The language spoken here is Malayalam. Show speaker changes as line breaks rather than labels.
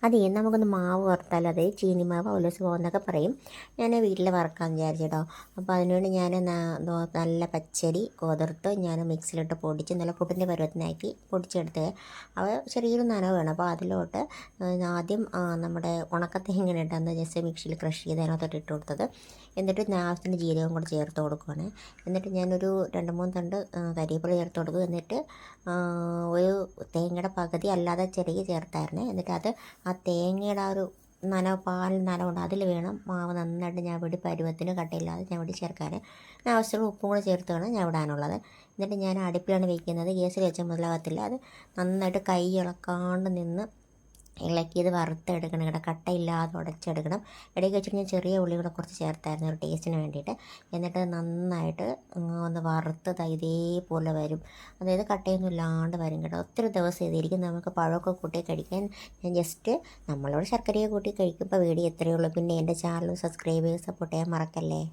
അതേ നമുക്കൊന്ന് മാവ് വറുത്താൽ, അത് ചീനി മാവ് അവലോസ് മാവ് എന്നൊക്കെ പറയും. ഞാൻ വീട്ടിൽ വറുക്കാമെന്ന് വിചാരിച്ചിട്ടോ. അപ്പോൾ അതിനുവേണ്ടി ഞാൻ നല്ല പച്ചരി കുതിർത്ത് ഞാൻ മിക്സിയിലിട്ട് പൊടിച്ച് നല്ല പുട്ടിൻ്റെ പരുവത്തിനാക്കി പൊടിച്ചെടുത്ത്. അവ ചെറിയൊരു നനവ് വേണം. അപ്പോൾ അതിലോട്ട് ആദ്യം നമ്മുടെ ഉണക്കത്തേങ്ങ ഇട്ടന്ന് ജസ്റ്റ് മിക്സിയിൽ ക്രഷ് ചെയ്ത് അതിനകത്തോട്ട് ഇട്ട് കൊടുത്തത്. എന്നിട്ട് ആവശ്യത്തിന് ജീരകം കൂടെ ചേർത്ത് കൊടുക്കുകയാണ്. എന്നിട്ട് ഞാനൊരു 2-3 തണ്ട് കരിവേപ്പില ചേർത്ത് കൊടുക്കും. എന്നിട്ട് ഒരു തേങ്ങയുടെ പകുതി അല്ലാതെ ചെറിയ ചേർത്തായിരുന്നേ. എന്നിട്ട് അത് ആ തേങ്ങയുടെ ആ ഒരു നനവ്, പാലിൽ നനവുണ്ട്, അതിൽ വേണം മാവ് നന്നായിട്ട് ഞവടി പരുവത്തിന് കട്ടയില്ലാതെ ഞവടി ചേർക്കാൻ. ആവശ്യമുള്ള ഉപ്പും കൂടെ ചേർത്ത് വേണം ഞവടാനുള്ളത്. എന്നിട്ട് ഞാൻ അടുപ്പിലാണ് വയ്ക്കുന്നത്, ഗ്യാസിൽ വെച്ചാൽ മുതലാകത്തില്ല. അത് നന്നായിട്ട് കൈ ഇളക്കാണ്ട് നിന്ന് ഇളക്കി ഇത് വറുത്തെടുക്കണം കേട്ടോ, കട്ടയില്ലാതെ ഉടച്ചെടുക്കണം. ഇടയ്ക്ക് വെച്ചിട്ട് ഞാൻ ചെറിയ ഉള്ളി കൂടെ കുറച്ച് ചേർത്തായിരുന്നു ഒരു ടേസ്റ്റിന് വേണ്ടിയിട്ട്. എന്നിട്ട് നന്നായിട്ട് ഒന്ന് വറുത്ത് ഇതേപോലെ വരും, അതായത് കട്ടയൊന്നും ഇല്ലാണ്ട് വരും കേട്ടോ. ഒത്തിരി ദിവസം ഇതിരിക്കും, നമുക്ക് പഴമൊക്കെ കൂട്ടി കഴിക്കാൻ. ഞാൻ ജസ്റ്റ് നമ്മളോട് ശർക്കരയെ കൂട്ടി കഴിക്കുമ്പോൾ വീഡിയോ എത്രയേ ഉള്ളൂ. പിന്നെ എൻ്റെ ചാനൽ സബ്സ്ക്രൈബ് ചെയ്ത് സപ്പോർട്ട് ചെയ്യാൻ മറക്കല്ലേ.